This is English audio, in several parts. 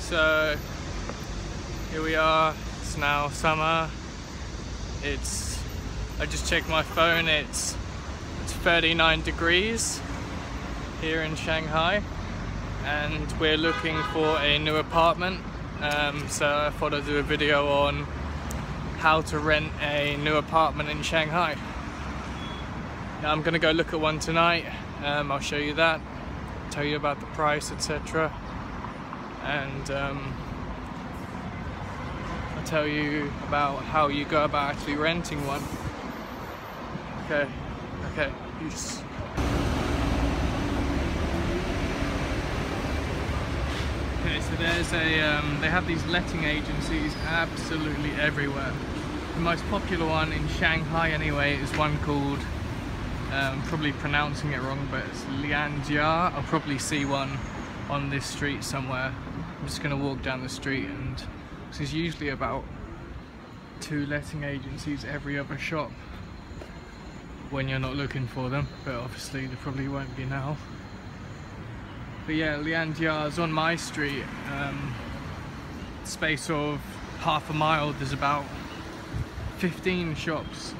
So here we are, it's now summer. I just checked my phone, it's 39 degrees here in Shanghai, and we're looking for a new apartment. So I thought I'd do a video on how to rent a new apartment in Shanghai. Now I'm gonna go look at one tonight. I'll show you that, tell you about the price, etc. And I'll tell you about how you go about actually renting one. Okay, peace. Okay, so there's they have these letting agencies absolutely everywhere. The most popular one in Shanghai anyway is one called, probably pronouncing it wrong, but it's Lianjia. I'll probably see one on this street somewhere. I'm just going to walk down the street, and there's usually about 2 letting agencies every other shop when you're not looking for them, but obviously there probably won't be now. But yeah, Lianjia is on my street. Space of half a mile, there's about 15 shops.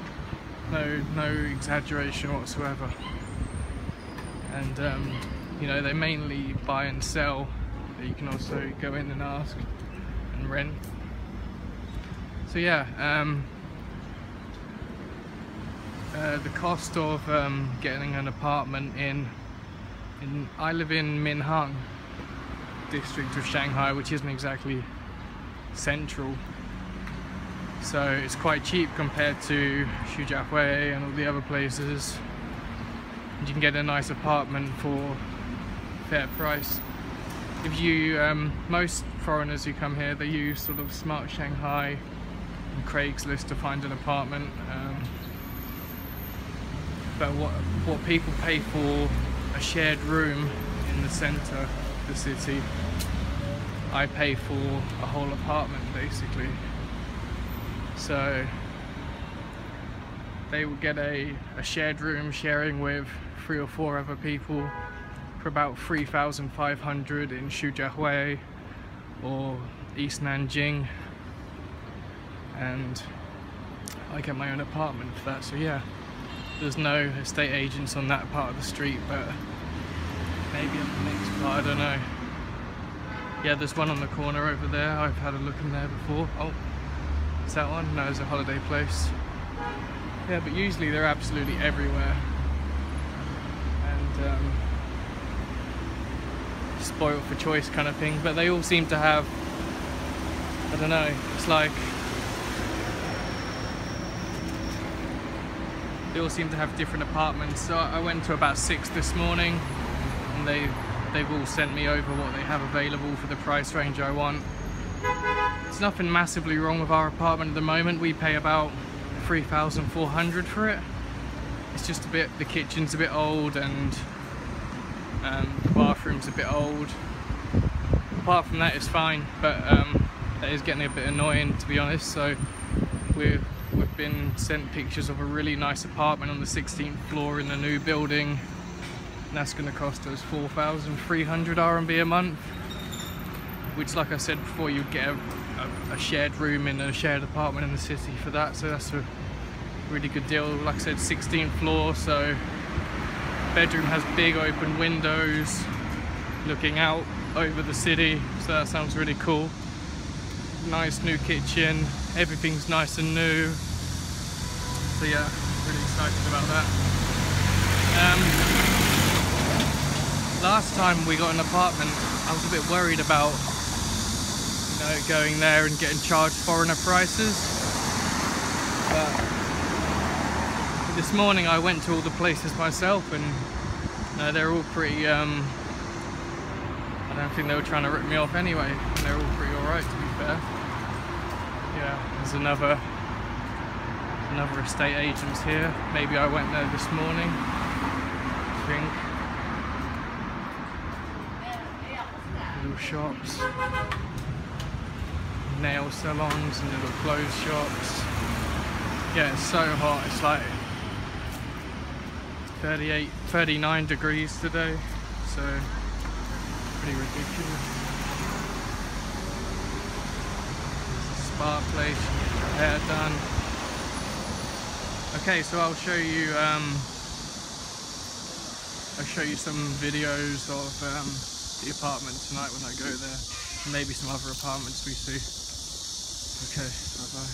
No exaggeration whatsoever. And you know, they mainly buy and sell, but you can also go in and ask and rent. So yeah, the cost of getting an apartment I live in Minhang district of Shanghai, which isn't exactly central, so it's quite cheap compared to Shanghai and all the other places. You can get a nice apartment for fair price. If you most foreigners who come here, they use sort of Smart Shanghai and Craigslist to find an apartment, but what people pay for a shared room in the center of the city, I pay for a whole apartment basically. So they will get a shared room sharing with 3 or 4 other people for about 3,500 in Shanghai or East Nanjing, and I get my own apartment for that. So yeah, there's no estate agents on that part of the street, but maybe on the next part, I don't know. Yeah, there's one on the corner over there. I've had a look in there before. Oh, is that one? No, it's a holiday place. Yeah, but usually they're absolutely everywhere. And spoiled for choice kind of thing. But they all seem to have, I don't know, it's like they all seem to have different apartments. So I went to about 6 this morning, and they've all sent me over what they have available for the price range I want. There's nothing massively wrong with our apartment at the moment. We pay about 3,400 for it. It's just a bit, the kitchen's a bit old, and the bathroom's a bit old. Apart from that, it's fine, but that is getting a bit annoying, to be honest. So we've been sent pictures of a really nice apartment on the 16th floor in the new building, and that's going to cost us 4,300 RMB a month, which, like I said before, you'd get a shared room in a shared apartment in the city for that. So that's a really good deal. Like I said, 16th floor, so bedroom has big open windows looking out over the city, so that sounds really cool. Nice new kitchen, everything's nice and new. So yeah, really excited about that. Last time we got an apartment, I was a bit worried about, you know, going there and getting charged foreigner prices. But this morning I went to all the places myself, and they're all pretty, I don't think they were trying to rip me off anyway, and they're all pretty alright, to be fair. Yeah, there's another estate agents here. Maybe I went there this morning, I think. Little shops, nail salons and little clothes shops. Yeah, it's so hot. It's like 39 degrees today, so pretty ridiculous. spa place, hair done. Okay, so I'll show you some videos of the apartment tonight when I go there, and maybe some other apartments we see. Okay, bye bye.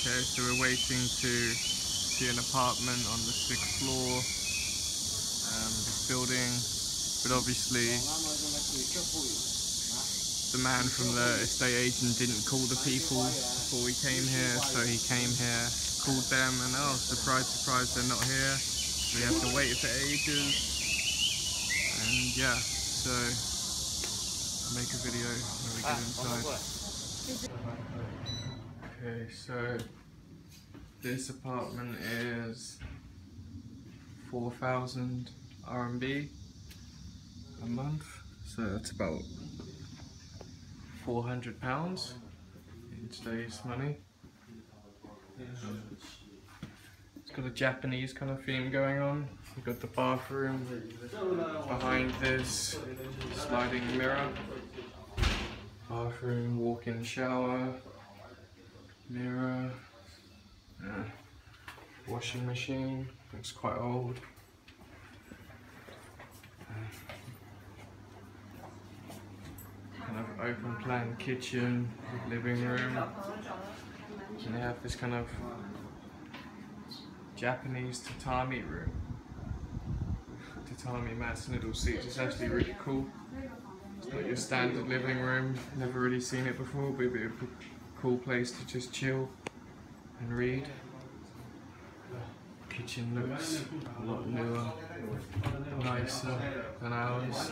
Okay, so we're waiting to see an apartment on the 6th floor of this building, but obviously the man from the estate agent didn't call the people before we came here, so he came here, called them, and oh, surprise, surprise, they're not here. We have to wait for ages, and yeah, so I'll make a video when we get inside. Okay, so this apartment is 4,000 RMB a month, so that's about £400 in today's money. It's got a Japanese kind of theme going on. You've got the bathroom behind this sliding mirror, bathroom, walk-in shower, mirror, washing machine, looks quite old. Kind of open plan kitchen, living room, and they have this kind of Japanese tatami room, tatami mats and little seats. It's actually really cool. It's not your standard living room, never really seen it before, but it'd be a cool place to just chill and read. Kitchen looks a lot newer, nicer than ours.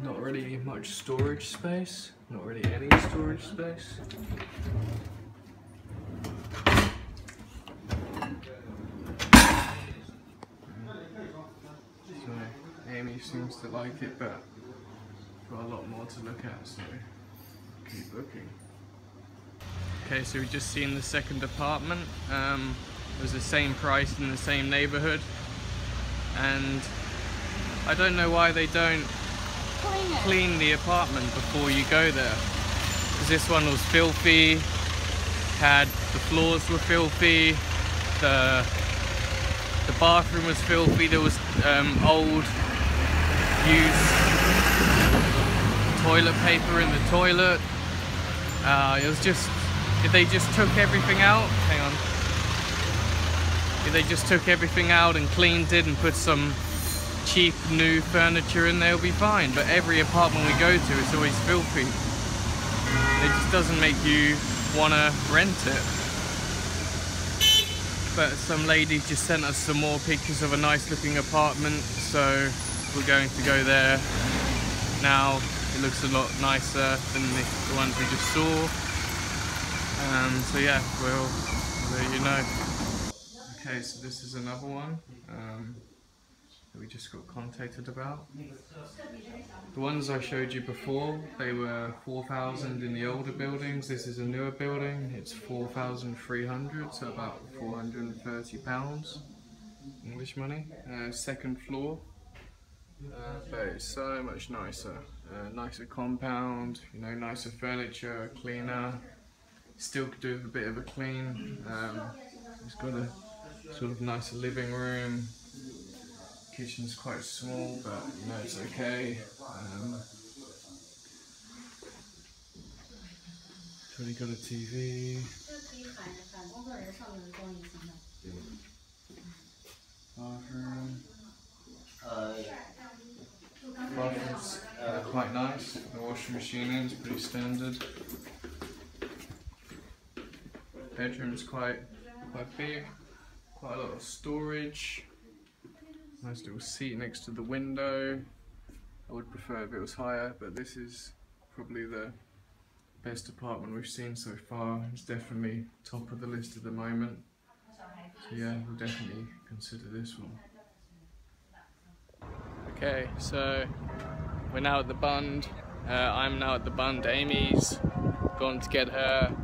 Not really much storage space, not really any storage space. So Amy seems to like it, but got a lot more to look at, so keep looking. Okay, so we've just seen the second apartment. It was the same price in the same neighborhood, and I don't know why they don't clean the apartment before you go there, because this one was filthy, the floors were filthy, the bathroom was filthy, there was old used toilet paper in the toilet. It was just, if they just took everything out, if they just took everything out and cleaned it and put some cheap new furniture in there, will be fine. But every apartment we go to, it's always filthy. It just doesn't make you want to rent it. But some lady just sent us some more pictures of a nice looking apartment, so we're going to go there now. It looks a lot nicer than the ones we just saw. So yeah, we'll let you know. Okay, so this is another one that we just got contacted about. The ones I showed you before, they were 4,000 in the older buildings. This is a newer building, it's 4,300, so about £430 English money. Second floor, but it's so much nicer. Nicer compound, you know, nicer furniture, cleaner. Still could do with a bit of a clean. It's got a sort of nicer living room. Kitchen's quite small, but you know, it's okay. It's already got a TV. Bathroom. Bathroom's quite nice. The washing machine is pretty standard. Bedroom's quite big. Quite a lot of storage. Nice little seat next to the window. I would prefer if it was higher, but this is probably the best apartment we've seen so far. It's definitely top of the list at the moment. So yeah, we'll definitely consider this one. Okay, so we're now at the Bund. I'm now at the Bund. Amy's gone to get her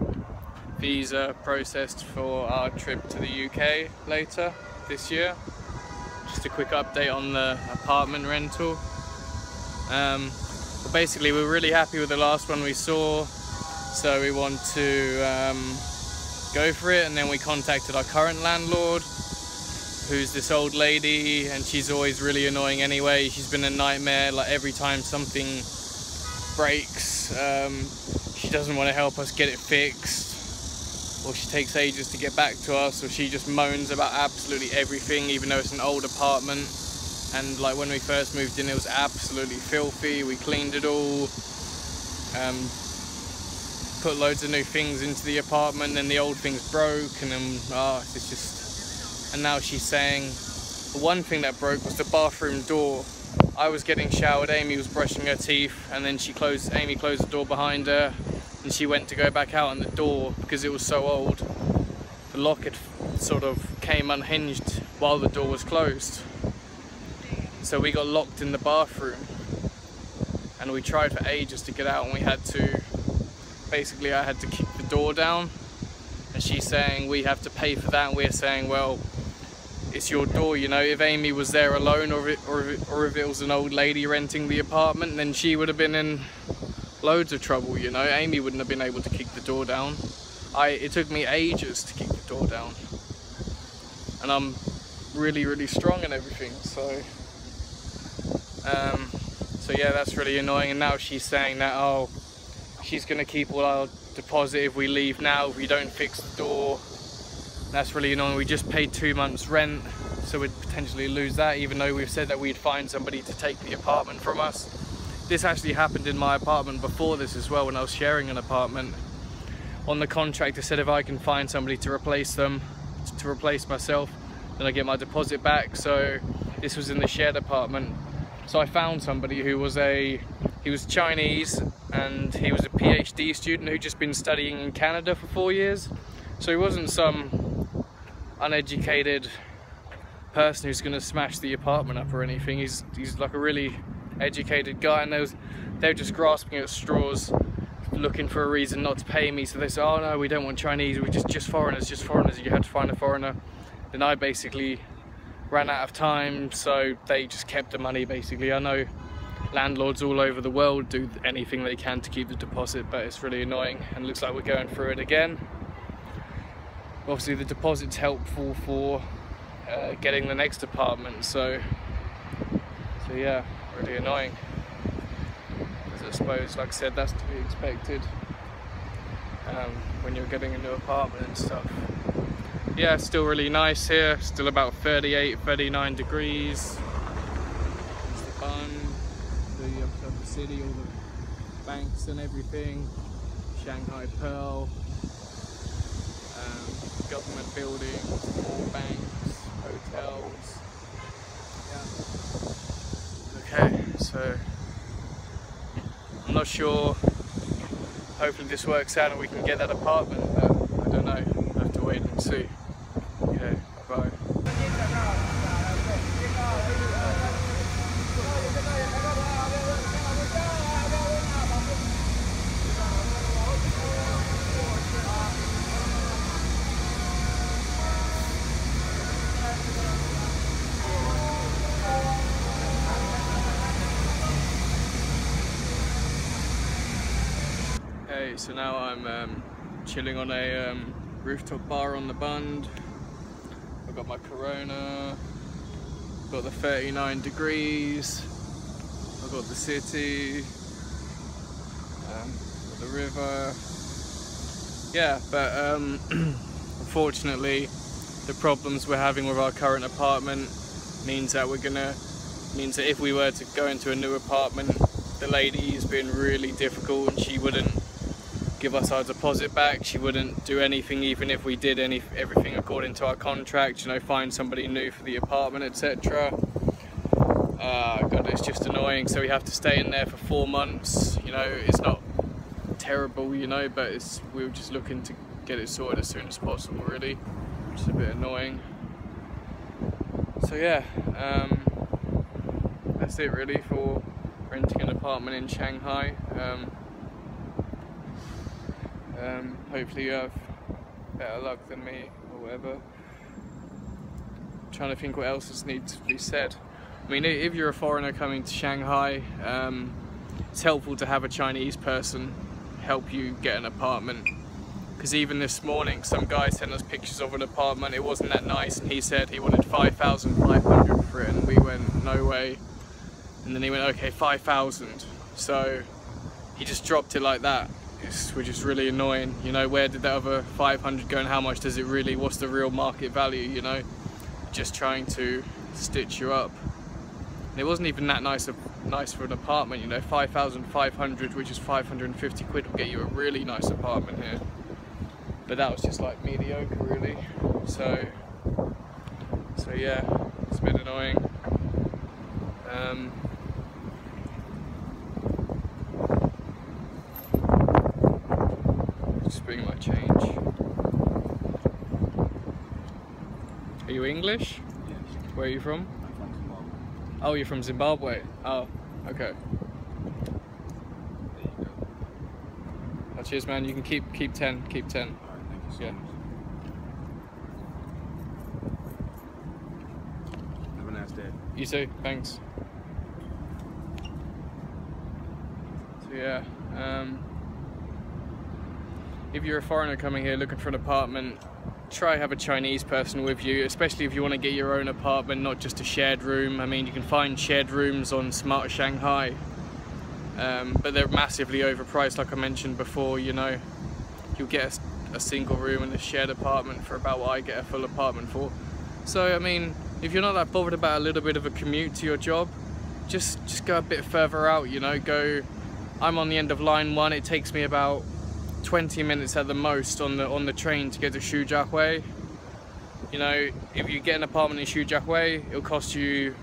visa processed for our trip to the UK later this year. Just a quick update on the apartment rental. But basically we're really happy with the last one we saw, so we want to go for it. And then we contacted our current landlord, who's this old lady, and she's always really annoying anyway. She's been a nightmare. Like every time something breaks, she doesn't want to help us get it fixed, or she takes ages to get back to us, or she just moans about absolutely everything, even though it's an old apartment. And like when we first moved in, it was absolutely filthy. We cleaned it all, put loads of new things into the apartment, then the old things broke, and then it's just. And now she's saying the one thing that broke was the bathroom door. I was getting showered, Amy was brushing her teeth, and then Amy closed the door behind her, and she went to go back out, and the door, because it was so old, the lock had sort of came unhinged while the door was closed. So we got locked in the bathroom, and we tried for ages to get out, and we had to, basically I had to kick the door down, and she's saying we have to pay for that, and we're saying, well, it's your door, you know. If Amy was there alone, or if it was an old lady renting the apartment, then she would have been in loads of trouble, you know. Amy wouldn't have been able to kick the door down. It took me ages to kick the door down, and I'm really, really strong and everything, so yeah, that's really annoying. And now she's saying that, oh, she's gonna keep all our deposit if we leave now, if we don't fix the door. That's really annoying. We just paid 2 months rent, so we'd potentially lose that, even though we've said that we'd find somebody to take the apartment from us. This actually happened in my apartment before this as well, when I was sharing an apartment. On the contract, it said if I can find somebody to replace them, to replace myself, then I get my deposit back. So this was in the shared apartment. So I found somebody who was he was Chinese, and he was a PhD student who'd just been studying in Canada for 4 years. So he wasn't some uneducated person who's going to smash the apartment up or anything. He's like a really educated guy, and they were just grasping at straws, looking for a reason not to pay me. So they said, oh no, we don't want Chinese, we're just foreigners, you had to find a foreigner. Then I basically ran out of time, so they just kept the money basically. I know landlords all over the world do anything they can to keep the deposit, but it's really annoying, and it looks like we're going through it again. Obviously the deposit's helpful for getting the next apartment, so yeah, really annoying. As I suppose, like I said, that's to be expected when you're getting a new apartment and stuff. Yeah, it's still really nice here, still about 38, 39 degrees. There's the bun, the city, all the banks and everything. Shanghai Pearl. Government buildings, more banks, hotels. Yeah. Okay, so I'm not sure. Hopefully this works out and we can get that apartment, but I don't know. We'll have to wait and see. Okay, bye. So now I'm chilling on a rooftop bar on the Bund. I've got my Corona, I've got the 39 degrees, I've got the city, got the river. Yeah, but unfortunately the problems we're having with our current apartment means that if we were to go into a new apartment, the lady has been really difficult, and she wouldn't give us our deposit back. She wouldn't do anything, even if we did everything according to our contract, you know, find somebody new for the apartment, etc. God, it's just annoying. So we have to stay in there for 4 months. You know, it's not terrible, you know, but we were just looking to get it sorted as soon as possible, really, which is a bit annoying. So yeah, that's it really for renting an apartment in Shanghai. Hopefully you have better luck than me, or whatever. I'm trying to think what else needs to be said. I mean, if you're a foreigner coming to Shanghai, it's helpful to have a Chinese person help you get an apartment. Because even this morning, some guy sent us pictures of an apartment. It wasn't that nice, and he said he wanted 5,500 for it, and we went, no way. And then he went, okay, 5,000. So he just dropped it like that, which is really annoying. You know, where did that other 500 go, and how much does it really, what's the real market value, you know? Just trying to stitch you up. And it wasn't even that nice for an apartment, you know. 5,500, which is 550 quid, will get you a really nice apartment here. But that was just like mediocre, really. So yeah, it's a bit annoying. Just bring my change. Are you English? Yes. Where are you from? I'm from Zimbabwe. Oh, you're from Zimbabwe. Oh, okay. There you go. Oh, cheers, man. You can keep 10. Keep 10. All right, thank you so Yeah. much. Have a nice day. You too. Thanks. So yeah, if you're a foreigner coming here looking for an apartment, try have a Chinese person with you, especially if you want to get your own apartment, not just a shared room. I mean, you can find shared rooms on Smart Shanghai, but they're massively overpriced, like I mentioned before. You know, you'll get a single room in a shared apartment for about what I get a full apartment for. So I mean, if you're not that bothered about a little bit of a commute to your job, just go a bit further out, you know. I'm on the end of line 1. It takes me about 20 minutes at the most on the train to get to Shanghai. You know, if you get an apartment in Shanghai, it'll cost you,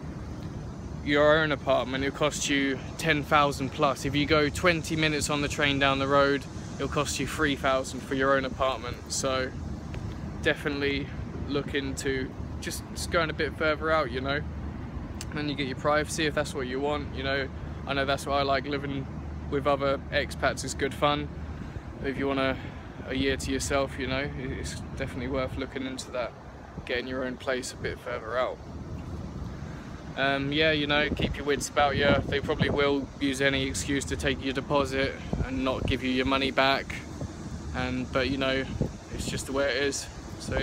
your own apartment, it'll cost you 10,000 plus. If you go 20 minutes on the train down the road, it'll cost you 3,000 for your own apartment. So definitely look into just going a bit further out, you know. And then you get your privacy if that's what you want, you know. I know that's what I like, living with other expats is good fun. If you want a year to yourself, you know, it's definitely worth looking into that, getting your own place a bit further out. Yeah, you know, keep your wits about you. They probably will use any excuse to take your deposit and not give you your money back, but you know, it's just the way it is. So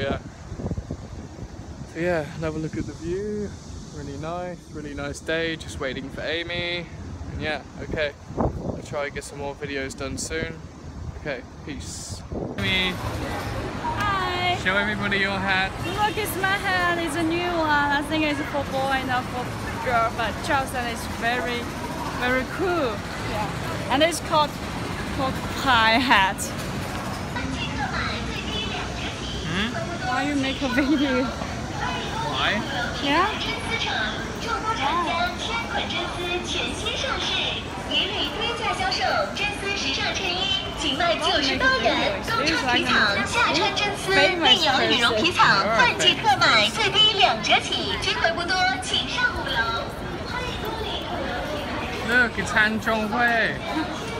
yeah, have a look at the view. Really nice day. Just waiting for Amy, and yeah, okay, I'll try and get some more videos done soon. Okay, peace. Amy, Hi! show everybody your hat. Look, it's my hat. It's a new one. I think it's for boy, not for girl, but Charleston is very, very cool. Yeah. And it's called pie hat. Why you make a video? Why? Yeah? Look, it's Han Zhonghui.